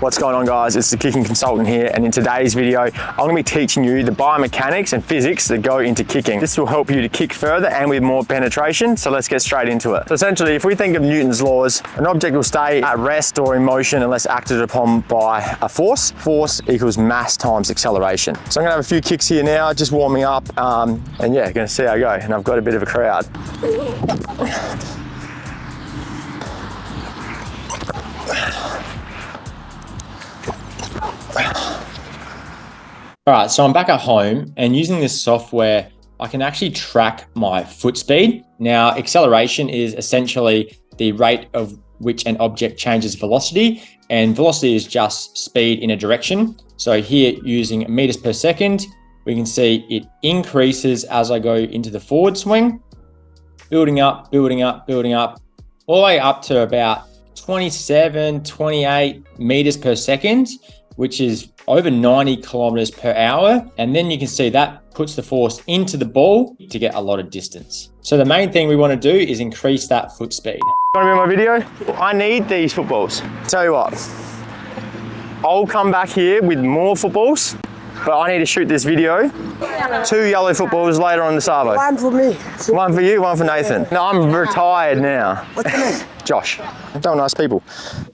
What's going on, guys? It's the kicking consultant here, and in today's video I'm going to be teaching you the biomechanics and physics that go into kicking. This will help you to kick further and with more penetration, so let's get straight into it. So essentially, if we think of Newton's laws, an object will stay at rest or in motion unless acted upon by a force. Force equals mass times acceleration. So I'm going to have a few kicks here now, just warming up, and yeah, going to see how I go. And I've got a bit of a crowd. All right, so I'm back at home, and using this software, I can actually track my foot speed. Now, acceleration is essentially the rate of which an object changes velocity, and velocity is just speed in a direction. So here, using meters per second, we can see it increases as I go into the forward swing, building up, building up, building up, all the way up to about 27, 28 meters per second, which is over 90 kilometers per hour. And then you can see that puts the force into the ball to get a lot of distance. So the main thing we want to do is increase that foot speed. Want to be in my video? I need these footballs. Tell you what, I'll come back here with more footballs, but I need to shoot this video. 2 yellow footballs later on the Savo. One for me. One for you, one for Nathan. No, I'm retired now. What's your name? Josh. They're nice people.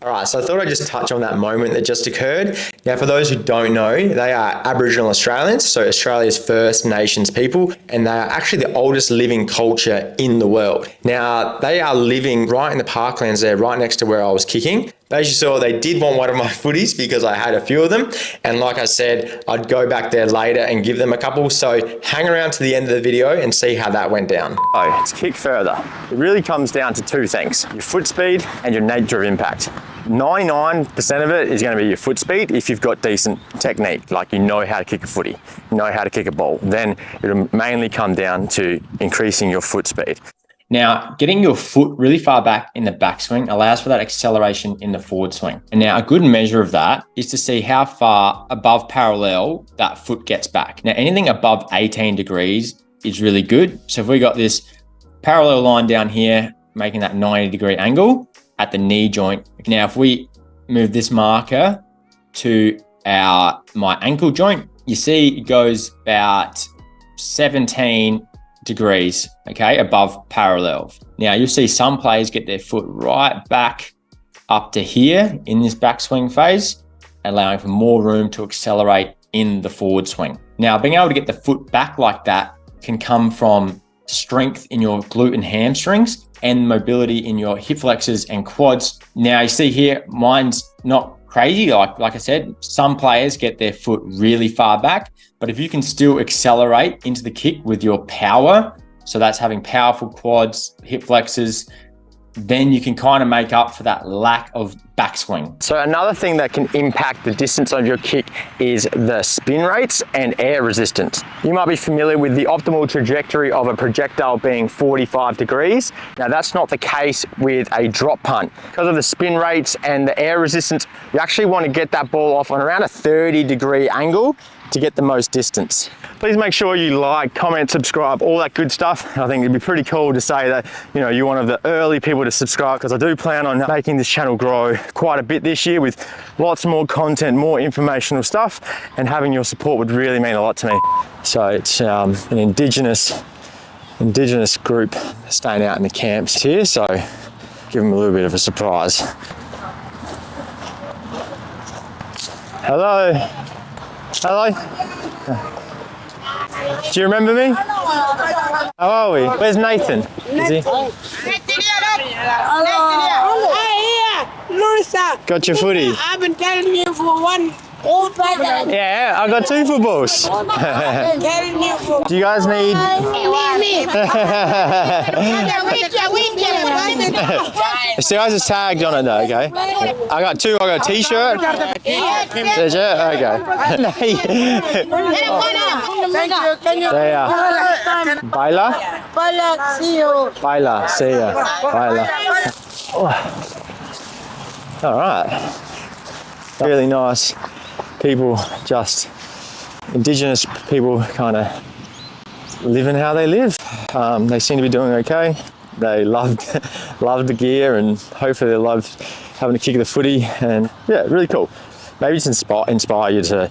All right, so I thought I'd just touch on that moment that just occurred. Now, for those who don't know, they are Aboriginal Australians, so Australia's First Nations people, and they are actually the oldest living culture in the world. Now, they are living right in the parklands there, right next to where I was kicking. But as you saw, they did want one of my footies because I had a few of them. And like I said, I'd go back there later and give them a couple. So hang around to the end of the video and see how that went down. So let's kick further. It really comes down to two things: your foot speed and your nature of impact. 99% of it is going to be your foot speed if you've got decent technique, like you know how to kick a footy, you know how to kick a ball. Then it'll mainly come down to increasing your foot speed. Now, getting your foot really far back in the backswing allows for that acceleration in the forward swing. And now a good measure of that is to see how far above parallel that foot gets back. Now, anything above 18 degrees is really good. So if we got this parallel line down here, making that 90-degree angle at the knee joint. Now, if we move this marker to my ankle joint, you see it goes about 17 degrees, okay, above parallel. Now you'll see some players get their foot right back up to here in this backswing phase, allowing for more room to accelerate in the forward swing. Now, being able to get the foot back like that can come from strength in your glute and hamstrings and mobility in your hip flexors and quads. Now you see here, mine's not crazy. Like I said, some players get their foot really far back, but if you can still accelerate into the kick with your power, so that's having powerful quads, hip flexors, then you can kind of make up for that lack of backswing. So another thing that can impact the distance of your kick is the spin rates and air resistance. You might be familiar with the optimal trajectory of a projectile being 45 degrees. Now that's not the case with a drop punt. Because of the spin rates and the air resistance, you actually want to get that ball off on around a 30-degree angle to get the most distance. Please make sure you like, comment, subscribe, all that good stuff. I think it'd be pretty cool to say that, you know, you're one of the early people to subscribe, because I do plan on making this channel grow quite a bit this year with lots more content, more informational stuff, and having your support would really mean a lot to me. So it's an indigenous group staying out in the camps here, so give them a little bit of a surprise. Hello. Hello. Do you remember me? How are we? Where's Nathan? Is he? Got your footy? I've been telling you for one whole time. Yeah, I got 2 footballs. Do you guys need? This guy's just tagged on it though, okay? I got 2. I got a t-shirt. T-shirt, okay. Thank you. Baila? Baila, see you. Baila, see ya. Baila. All right. Really nice people, just indigenous people kind of living how they live. They seem to be doing okay. They loved the gear, and hopefully they loved having to kick the footy, and yeah, really cool. maybe just inspire you to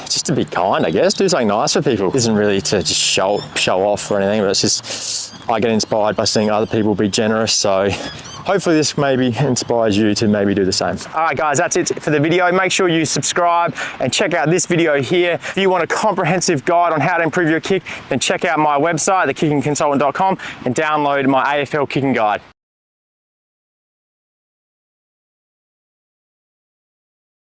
just to be kind, I guess. Do something nice for people. It isn't really to just show off or anything, but it's just, I get inspired by seeing other people be generous. So hopefully this maybe inspires you to maybe do the same. All right, guys, that's it for the video. Make sure you subscribe and check out this video here. If you want a comprehensive guide on how to improve your kick, then check out my website, thekickingconsultant.com, and download my AFL kicking guide.